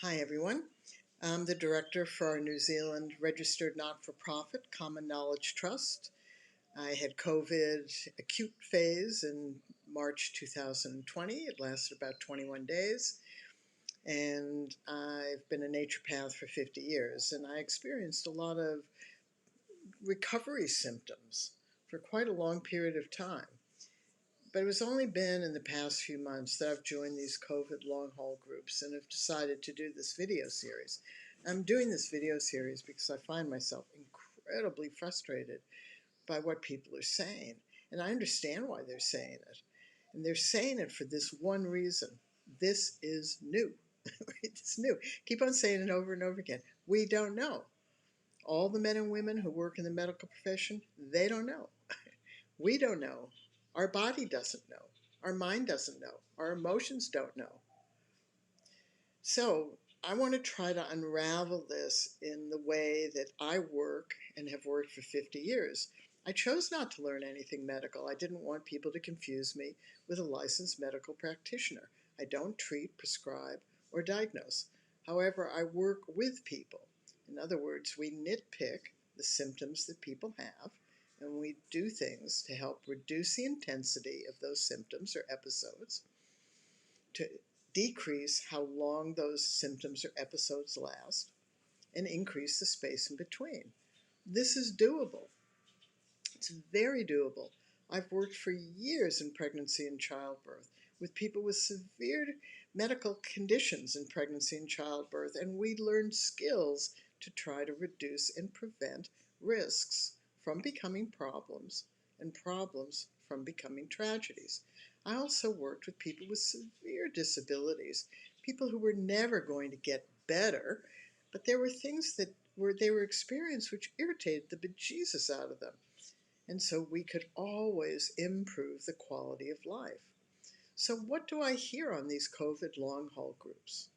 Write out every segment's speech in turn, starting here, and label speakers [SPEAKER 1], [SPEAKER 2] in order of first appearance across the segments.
[SPEAKER 1] Hi everyone. I'm the director for our New Zealand registered not-for-profit Common Knowledge Trust. I had COVID acute phase in March 2020. It lasted about 21 days. And I've been a naturopath for 50 years, and I experienced a lot of recovery symptoms for quite a long period of time. But it was only been in the past few months that I've joined these COVID long haul groups and have decided to do this video series. I'm doing this video series because I find myself incredibly frustrated by what people are saying. And I understand why they're saying it. And they're saying it for this one reason. This is new. It's new. Keep on saying it over and over again. We don't know. All the men and women who work in the medical profession, they don't know. We don't know. Our body doesn't know. Our mind doesn't know. Our emotions don't know. So I want to try to unravel this in the way that I work and have worked for 50 years. I chose not to learn anything medical. I didn't want people to confuse me with a licensed medical practitioner. I don't treat, prescribe, or diagnose. However, I work with people. In other words, we nitpick the symptoms that people have, and we do things to help reduce the intensity of those symptoms or episodes, to decrease how long those symptoms or episodes last, and increase the space in between. This is doable. It's very doable. I've worked for years in pregnancy and childbirth with people with severe medical conditions in pregnancy and childbirth, and we learned skills to try to reduce and prevent risks from becoming problems and problems from becoming tragedies. I also worked with people with severe disabilities, people who were never going to get better, but there were things that they were experiencing which irritated the bejesus out of them. And so we could always improve the quality of life. So what do I hear on these COVID long haul groups?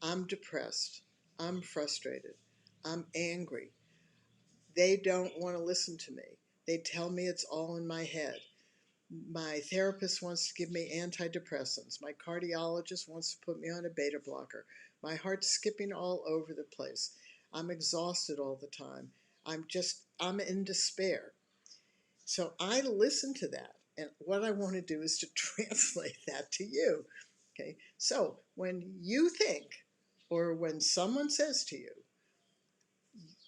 [SPEAKER 1] I'm depressed. I'm frustrated. I'm angry. They don't want to listen to me. They tell me it's all in my head. My therapist wants to give me antidepressants. My cardiologist wants to put me on a beta blocker. My heart's skipping all over the place. I'm exhausted all the time. I'm in despair. So I listen to that, and what I want to do is to translate that to you. Okay, so when you think, or when someone says to you,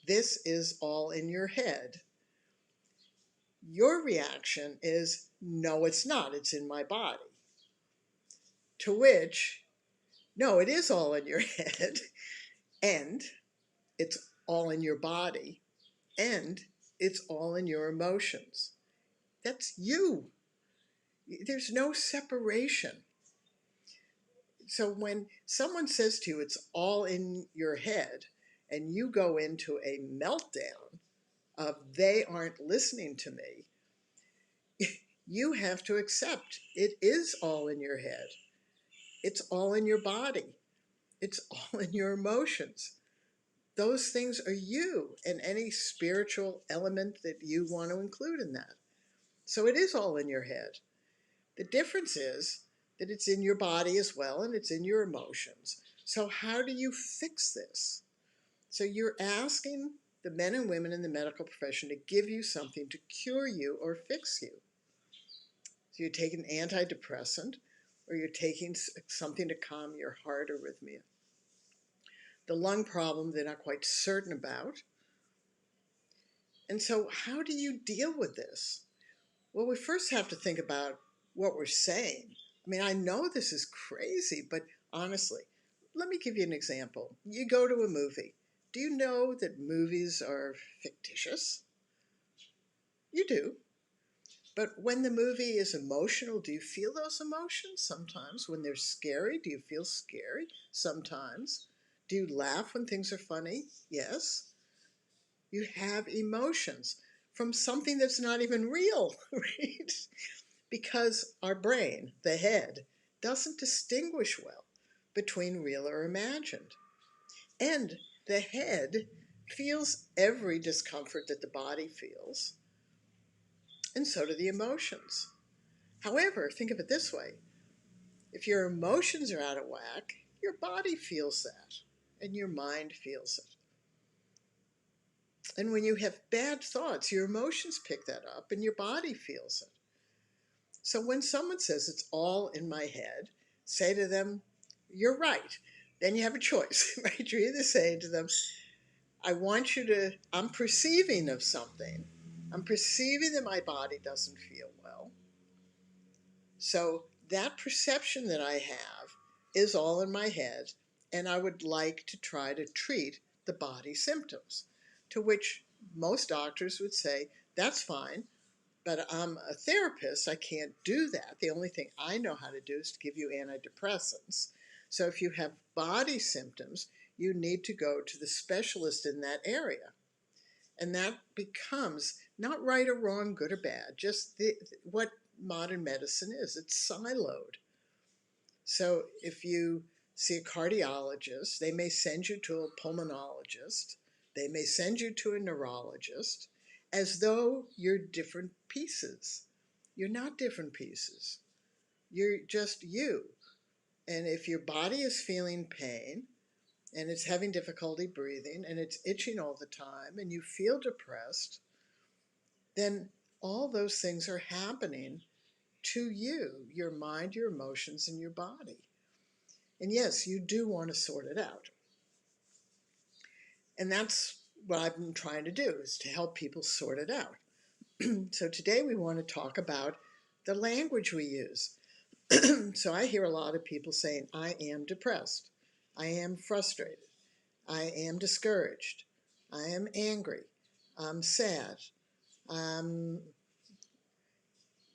[SPEAKER 1] this is all in your head, your reaction is, no, it's not, it's in my body. To which, no, it is all in your head, and it's all in your body, and it's all in your emotions. That's you. There's no separation. So when someone says to you, it's all in your head, and you go into a meltdown of they aren't listening to me, you have to accept it is all in your head. It's all in your body. It's all in your emotions. Those things are you and any spiritual element that you want to include in that. So it is all in your head. The difference is that it's in your body as well, and it's in your emotions. So how do you fix this? So you're asking the men and women in the medical profession to give you something to cure you or fix you. So you're taking an antidepressant, or you're taking something to calm your heart arrhythmia. The lung problem, they're not quite certain about. And so how do you deal with this? Well, we first have to think about what we're saying. I mean, I know this is crazy, but honestly, let me give you an example. You go to a movie. Do you know that movies are fictitious? You do. But when the movie is emotional, do you feel those emotions? Sometimes. When they're scary, do you feel scary? Sometimes. Do you laugh when things are funny? Yes. You have emotions from something that's not even real, right? Because our brain, the head, doesn't distinguish well between real or imagined. And the head feels every discomfort that the body feels, and so do the emotions. However, think of it this way. If your emotions are out of whack, your body feels that. and your mind feels it. And when you have bad thoughts, your emotions pick that up and your body feels it. So when someone says it's all in my head, say to them, you're right. Then you have a choice, right? You're either saying to them, I'm perceiving of something. I'm perceiving that my body doesn't feel well. So that perception that I have is all in my head, and I would like to try to treat the body symptoms. To which most doctors would say, that's fine, but I'm a therapist. I can't do that. The only thing I know how to do is to give you antidepressants. So if you have body symptoms, you need to go to the specialist in that area. And that becomes not right or wrong, good or bad, just what modern medicine is. It's siloed. So if you see a cardiologist, they may send you to a pulmonologist, they may send you to a neurologist, as though you're different pieces. You're not different pieces. You're just you. And if your body is feeling pain, and it's having difficulty breathing, and it's itching all the time, and you feel depressed, then all those things are happening to you, your mind, your emotions, and your body. And yes, you do want to sort it out. And that's what I've been trying to do, is to help people sort it out. So today we want to talk about the language we use. So I hear a lot of people saying, I am depressed. I am frustrated. I am discouraged. I am angry. I'm sad.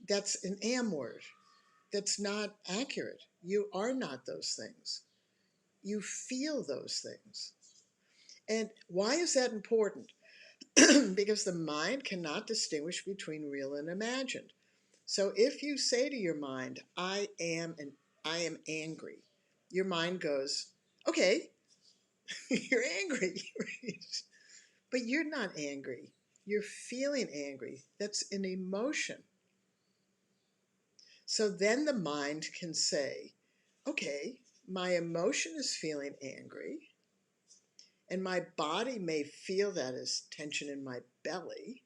[SPEAKER 1] That's an am word. That's not accurate. You are not those things. You feel those things. And why is that important? Because the mind cannot distinguish between real and imagined. So if you say to your mind, I am angry, your mind goes, okay, you're angry. But you're not angry. You're feeling angry. It's an emotion. So then the mind can say, okay, my emotion is feeling angry, and my body may feel that as tension in my belly.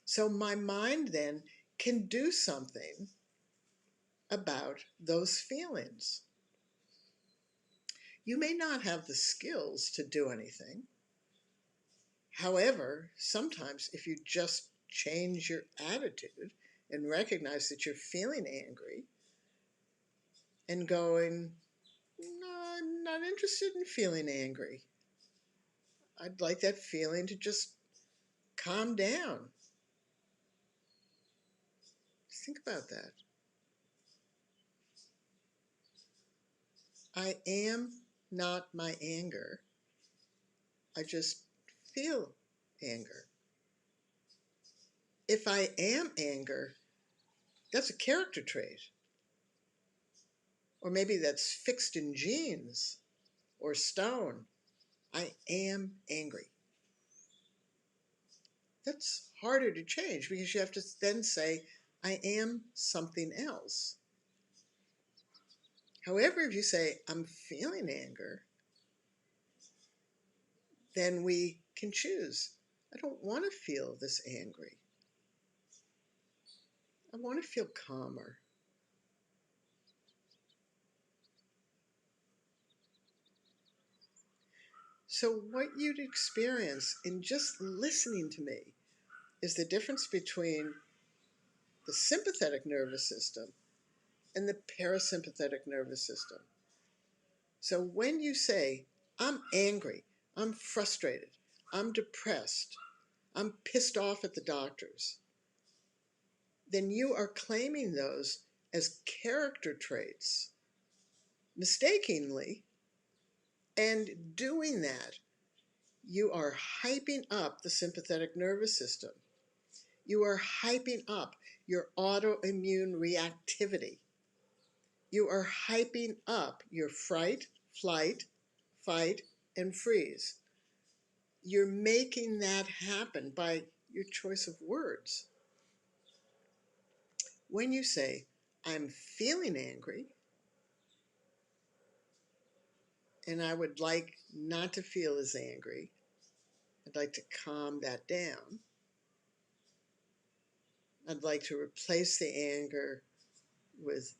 [SPEAKER 1] So my mind then can do something about those feelings. You may not have the skills to do anything. However, sometimes if you just change your attitude and recognize that you're feeling angry and going, no, I'm not interested in feeling angry. I'd like that feeling to just calm down. Think about that. I am not my anger. I just feel anger. If I am anger, that's a character trait. Or maybe that's fixed in genes or stone. I am angry. That's harder to change because you have to then say, I am something else. However, if you say, I'm feeling anger, then we can choose. I don't want to feel this angry. I want to feel calmer. So what you'd experience in just listening to me is the difference between the sympathetic nervous system and the parasympathetic nervous system. So when you say, I'm angry, I'm frustrated, I'm depressed, I'm pissed off at the doctors, then you are claiming those as character traits mistakenly, and doing that, you are hyping up the sympathetic nervous system. You are hyping up your autoimmune reactivity. You are hyping up your fright, flight, fight, and freeze. You're making that happen by your choice of words. When you say, I'm feeling angry, And I would like not to feel as angry. I'd like to calm that down. I'd like to replace the anger with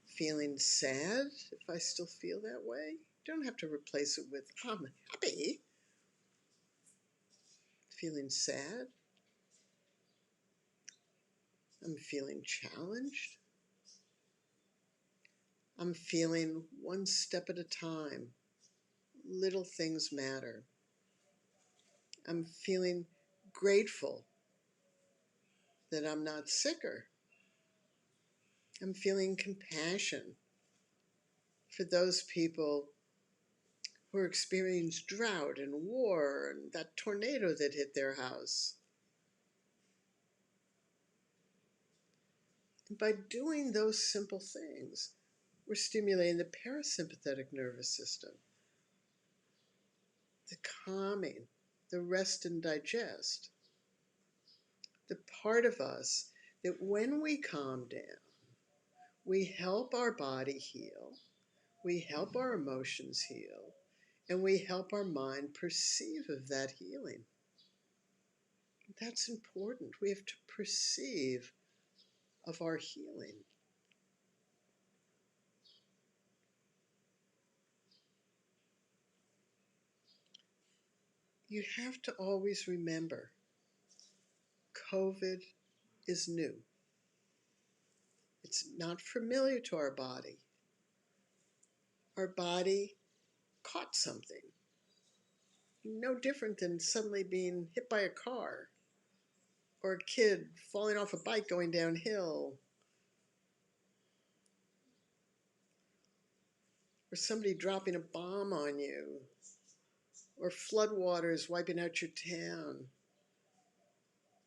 [SPEAKER 1] feeling sad if I still feel that way. You don't have to replace it with, I'm happy. Feeling sad. I'm feeling challenged. I'm feeling one step at a time. Little things matter. I'm feeling grateful that I'm not sicker. I'm feeling compassion for those people who experienced drought and war and that tornado that hit their house. And by doing those simple things, we're stimulating the parasympathetic nervous system, the calming, the rest and digest, the part of us that when we calm down, we help our body heal, we help our emotions heal, and we help our mind perceive of that healing. That's important. We have to perceive of our healing. You have to always remember, COVID is new. It's not familiar to our body. Our body caught something. No different than suddenly being hit by a car, or a kid falling off a bike going downhill, or somebody dropping a bomb on you, or floodwaters wiping out your town,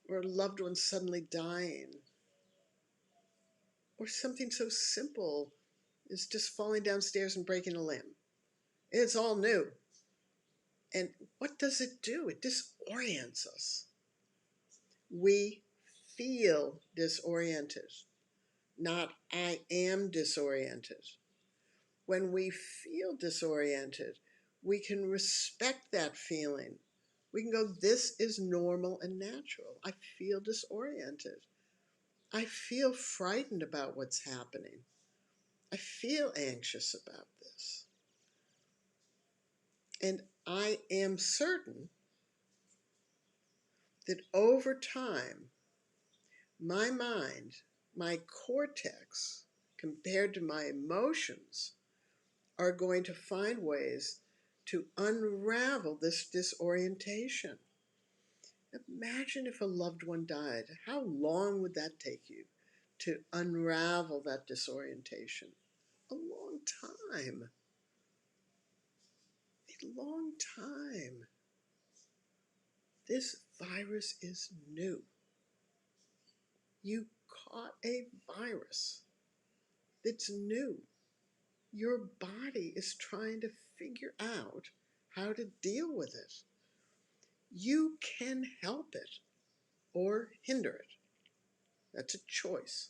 [SPEAKER 1] or a loved one suddenly dying, or something so simple as just falling downstairs and breaking a limb. It's all new. And what does it do? It disorients us. We feel disoriented, not I am disoriented. When we feel disoriented, we can respect that feeling. We can go, this is normal and natural. I feel disoriented. I feel frightened about what's happening. I feel anxious about this. And I am certain that over time, my mind, my cortex, compared to my emotions, are going to find ways to unravel this disorientation. Imagine if a loved one died. How long would that take you to unravel that disorientation? A long time. A long time. This virus is new. You caught a virus that's new. Your body is trying to figure out how to deal with it. You can help it or hinder it. That's a choice.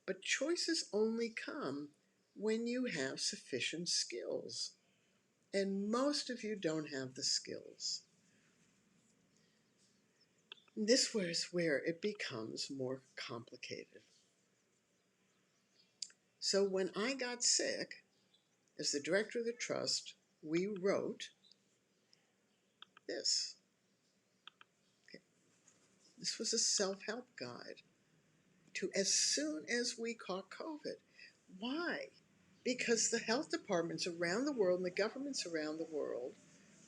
[SPEAKER 1] But choices only come when you have sufficient skills. And most of you don't have the skills. This is where it becomes more complicated. So when I got sick, as the director of the trust, we wrote this. Okay. This was a self-help guide to as soon as we caught COVID. Why? Because the health departments around the world and the governments around the world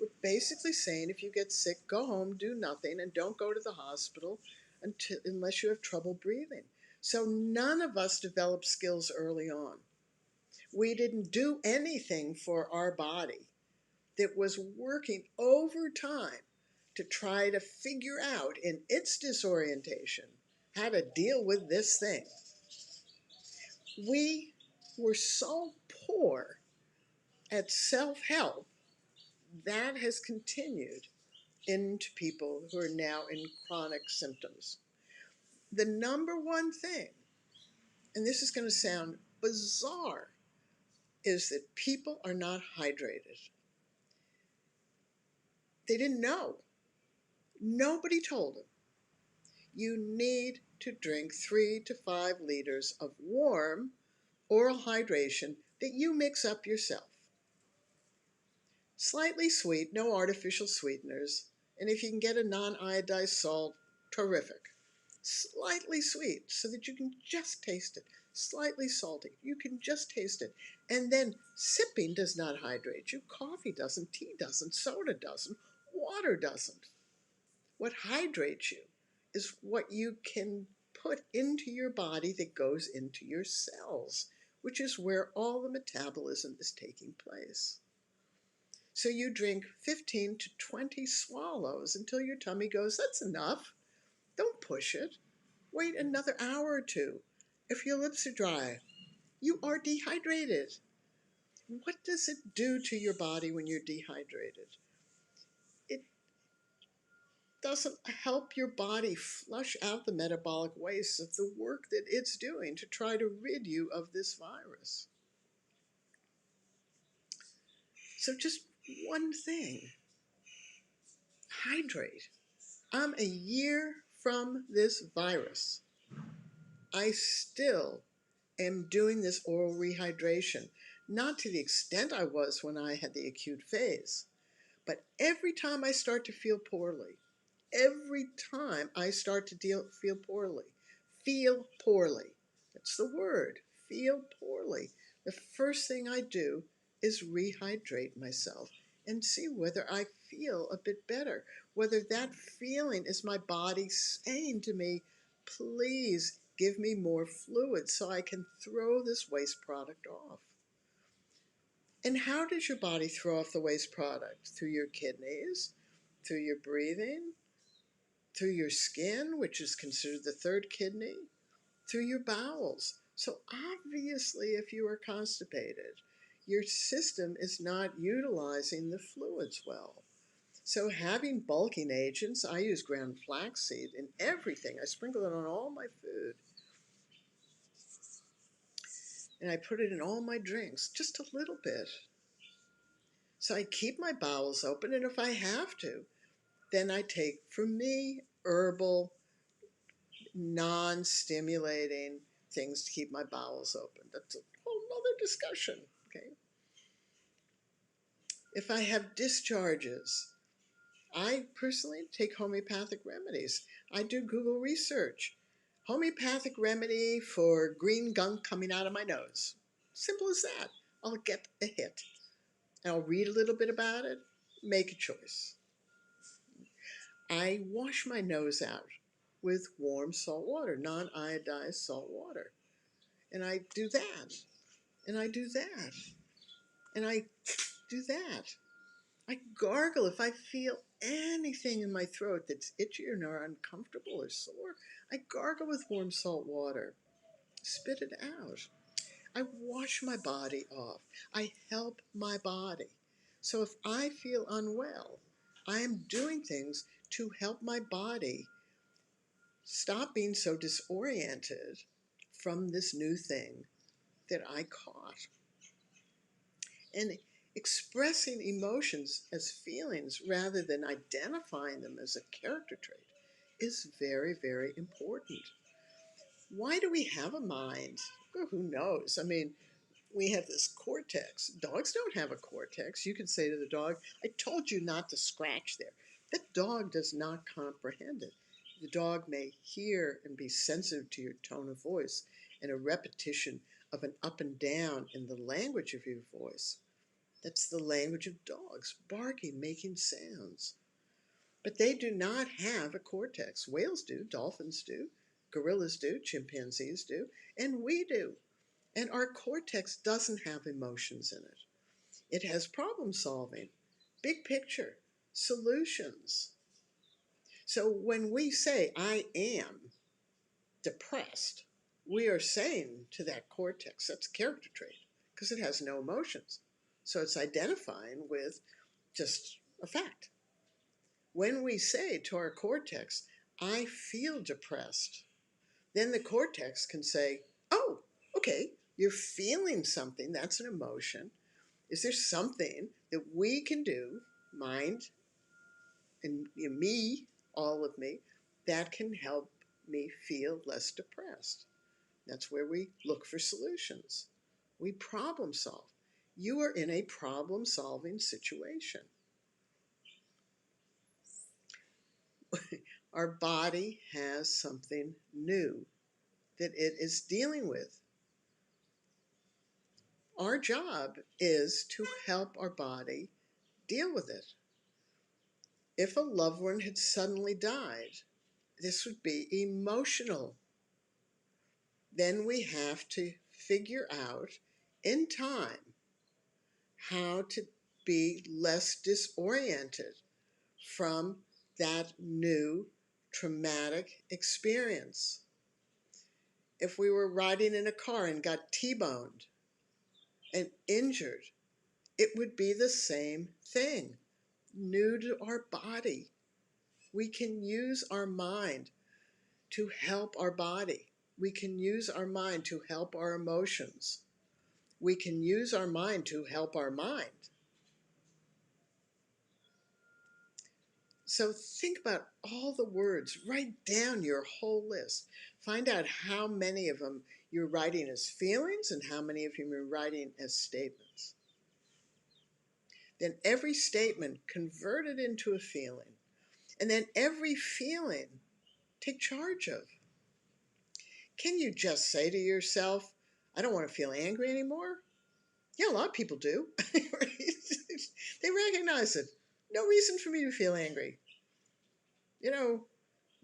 [SPEAKER 1] were basically saying, if you get sick, go home, do nothing, and don't go to the hospital unless you have trouble breathing. So none of us developed skills early on. We didn't do anything for our body that was working over time to try to figure out in its disorientation how to deal with this thing. We were so poor at self-help that has continued into people who are now in chronic symptoms. The number one thing, and this is going to sound bizarre, is that people are not hydrated. They didn't know. Nobody told them. You need to drink 3 to 5 liters of warm oral hydration that you mix up yourself. Slightly sweet, no artificial sweeteners, and if you can get a non-iodized salt, terrific. Slightly sweet so that you can just taste it. Slightly salty, you can just taste it. And then sipping does not hydrate you. Coffee doesn't, tea doesn't, soda doesn't, water doesn't. What hydrates you is what you can put into your body that goes into your cells, which is where all the metabolism is taking place. So you drink 15 to 20 swallows until your tummy goes, that's enough. Don't push it. Wait another hour or two. If your lips are dry, you are dehydrated. What does it do to your body when you're dehydrated? It doesn't help your body flush out the metabolic waste of the work that it's doing to try to rid you of this virus. So just one thing, hydrate. I'm a year from this virus. I still am doing this oral rehydration, not to the extent I was when I had the acute phase, but every time I start to feel poorly, every time I start to feel poorly, that's the word, feel poorly, the first thing I do is rehydrate myself and see whether I feel a bit better, whether that feeling is my body saying to me, please give me more fluid so I can throw this waste product off. And how does your body throw off the waste product? Through your kidneys, through your breathing, through your skin, which is considered the third kidney, through your bowels. So obviously, if you are constipated, your system is not utilizing the fluids well. So having bulking agents, I use ground flaxseed in everything. I sprinkle it on all my food. And I put it in all my drinks, just a little bit. So I keep my bowels open, and if I have to, then I take, for me, herbal, non-stimulating things to keep my bowels open. That's a whole other discussion, okay? If I have discharges, I personally take homeopathic remedies. I do Google research. Homeopathic remedy for green gunk coming out of my nose. Simple as that. I'll get a hit. I'll read a little bit about it, make a choice. I wash my nose out with warm salt water, non-iodized salt water. And I do that, and I do that, and I do that. I gargle if I feel anything in my throat that's itchy or uncomfortable or sore. I gargle with warm salt water, spit it out. I wash my body off. I help my body. So if I feel unwell, I am doing things to help my body stop being so disoriented from this new thing that I caught. And expressing emotions as feelings rather than identifying them as a character trait is very, very important. Why do we have a mind? Well, who knows? I mean, we have this cortex. Dogs don't have a cortex. You can say to the dog, I told you not to scratch there. That dog does not comprehend it. The dog may hear and be sensitive to your tone of voice and a repetition of an up and down in the language of your voice. That's the language of dogs, barking, making sounds. But they do not have a cortex. Whales do, dolphins do, gorillas do, chimpanzees do, and we do. And our cortex doesn't have emotions in it. It has problem solving, big picture, solutions. So when we say, I am depressed, we are saying to that cortex, that's a character trait, because it has no emotions. So it's identifying with just a fact. When we say to our cortex, I feel depressed, then the cortex can say, oh, okay, You're feeling something, that's an emotion. Is there something that we can do, mind and me, all of me, that can help me feel less depressed? That's where we look for solutions. We problem solve. You are in a problem solving situation. Our body has something new that it is dealing with. Our job is to help our body deal with it. If a loved one had suddenly died, this would be emotional. Then we have to figure out in time how to be less disoriented from that new traumatic experience. If we were riding in a car and got T-boned and injured, it would be the same thing, new to our body. We can use our mind to help our body. We can use our mind to help our emotions. We can use our mind to help our mind. So think about all the words, write down your whole list. Find out how many of them you're writing as feelings and how many of them you're writing as statements. Then every statement, convert it into a feeling. And then every feeling, take charge of. Can you just say to yourself, I don't want to feel angry anymore? Yeah, a lot of people do. They recognize it. No reason for me to feel angry. You know,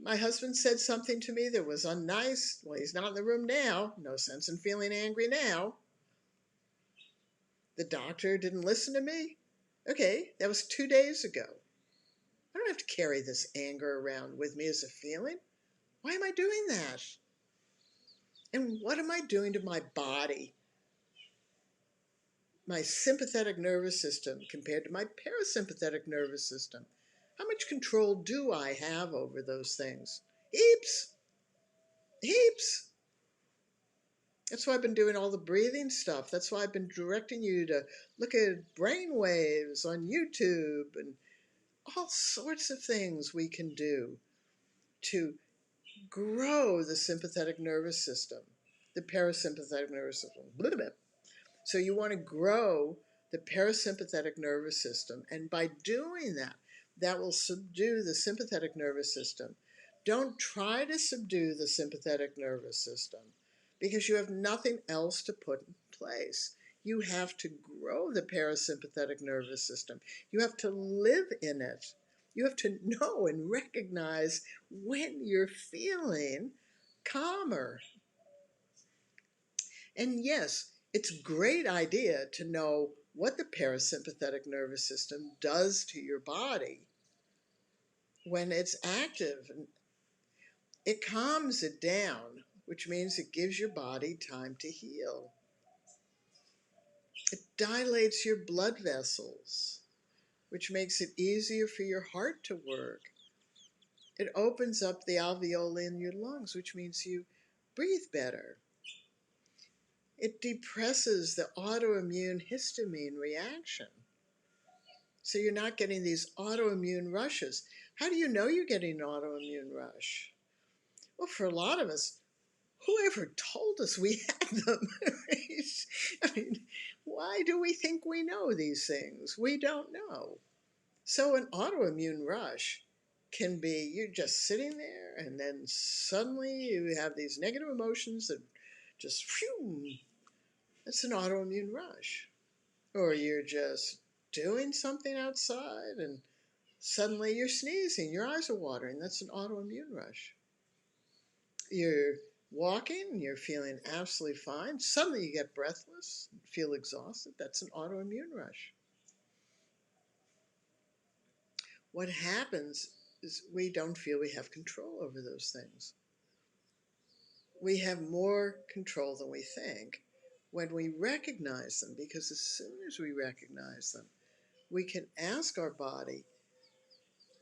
[SPEAKER 1] my husband said something to me that was unnice. Well, he's not in the room now. No sense in feeling angry now. The doctor didn't listen to me. Okay, that was 2 days ago. I don't have to carry this anger around with me as a feeling. Why am I doing that? And what am I doing to my body? My sympathetic nervous system compared to my parasympathetic nervous system. How much control do I have over those things? Heaps. Heaps. That's why I've been doing all the breathing stuff. That's why I've been directing you to look at brain waves on YouTube and all sorts of things we can do to grow the sympathetic nervous system, the parasympathetic nervous system. Blah, blah. So you want to grow the parasympathetic nervous system, and by doing that, that will subdue the sympathetic nervous system. Don't try to subdue the sympathetic nervous system because you have nothing else to put in place. You have to grow the parasympathetic nervous system. You have to live in it. You have to know and recognize when you're feeling calmer. And yes, it's a great idea to know what the parasympathetic nervous system does to your body when it's active. And it calms it down, which means it gives your body time to heal. It dilates your blood vessels, which makes it easier for your heart to work. It opens up the alveoli in your lungs, which means you breathe better. It depresses the autoimmune histamine reaction. So you're not getting these autoimmune rushes. How do you know you're getting an autoimmune rush? Well, for a lot of us, whoever told us we had them? Right? I mean, why do we think we know these things? We don't know. So an autoimmune rush can be you're just sitting there and then suddenly you have these negative emotions that just, phew, that's an autoimmune rush. Or you're just doing something outside and suddenly you're sneezing, your eyes are watering. That's an autoimmune rush. You're walking, you're feeling absolutely fine. Suddenly you get breathless, feel exhausted. That's an autoimmune rush. What happens is we don't feel we have control over those things. We have more control than we think when we recognize them, because as soon as we recognize them, we can ask our body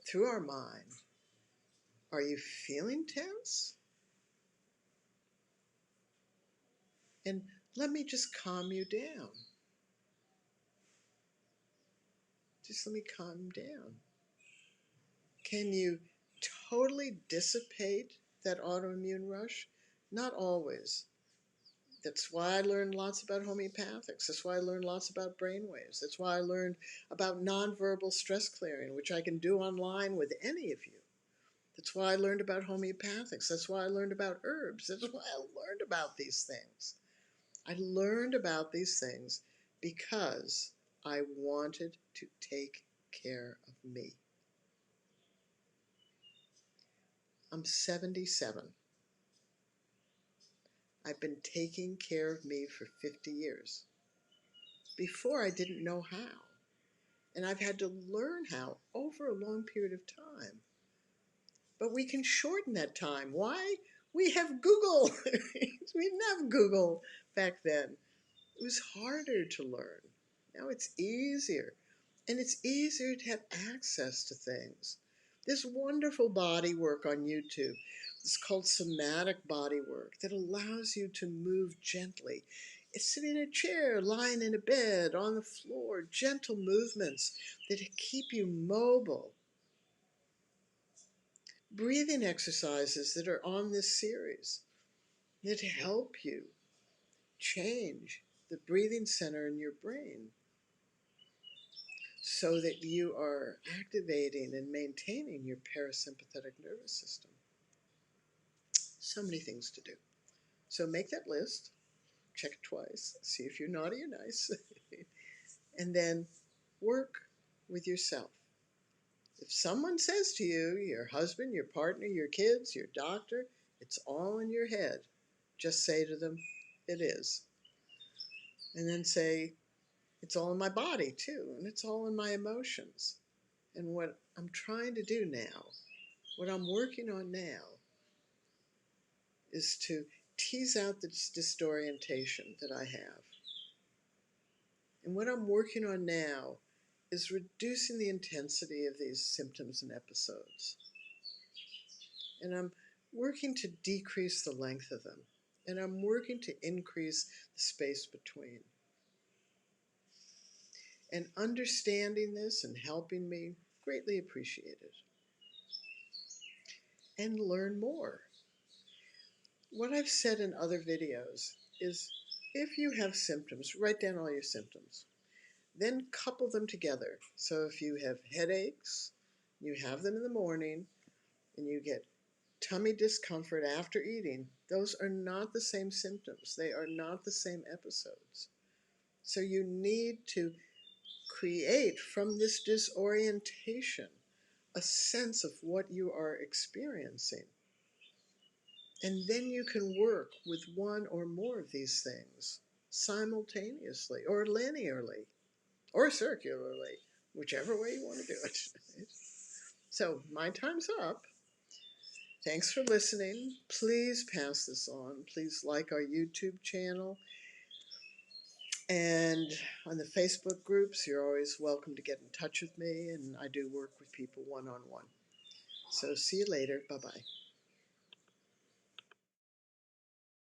[SPEAKER 1] through our mind, are you feeling tense? And Let me just calm you down. Just let me calm down. Can you totally dissipate that autoimmune rush? Not always. That's why I learned lots about homeopathics. That's why I learned lots about brainwaves. That's why I learned about nonverbal stress clearing, which I can do online with any of you. That's why I learned about homeopathics. That's why I learned about herbs. That's why I learned about these things. I learned about these things because I wanted to take care of me. I'm 77. I've been taking care of me for 50 years. Before, I didn't know how. And I've had to learn how over a long period of time. But we can shorten that time. Why? We have Google. We didn't have Google back then. It was harder to learn. Now it's easier. And it's easier to have access to things. There's wonderful body work on YouTube. It's called somatic body work that allows you to move gently. It's sitting in a chair, lying in a bed, on the floor, gentle movements that keep you mobile. Breathing exercises that are on this series that help you change the breathing center in your brain so that you are activating and maintaining your parasympathetic nervous system. So many things to do. So make that list, check it twice, see if you're naughty or nice, and then work with yourself. If someone says to you, your husband, your partner, your kids, your doctor, it's all in your head, just say to them, it is. And then say, it's all in my body too, and it's all in my emotions. And what I'm trying to do now, what I'm working on now, is to tease out this disorientation that I have. And what I'm working on now is reducing the intensity of these symptoms and episodes. And I'm working to decrease the length of them. And I'm working to increase the space between. And understanding this and helping me, greatly appreciated. And learn more. What I've said in other videos is if you have symptoms, write down all your symptoms. Then couple them together. So if you have headaches, you have them in the morning, and you get tummy discomfort after eating, those are not the same symptoms. They are not the same episodes. So you need to create from this disorientation a sense of what you are experiencing. And then you can work with one or more of these things simultaneously or linearly or circularly, whichever way you want to do it. So my time's up. Thanks for listening. Please pass this on. Please like our YouTube channel. And on the Facebook groups, you're always welcome to get in touch with me. And I do work with people one-on-one. So see you later. Bye-bye.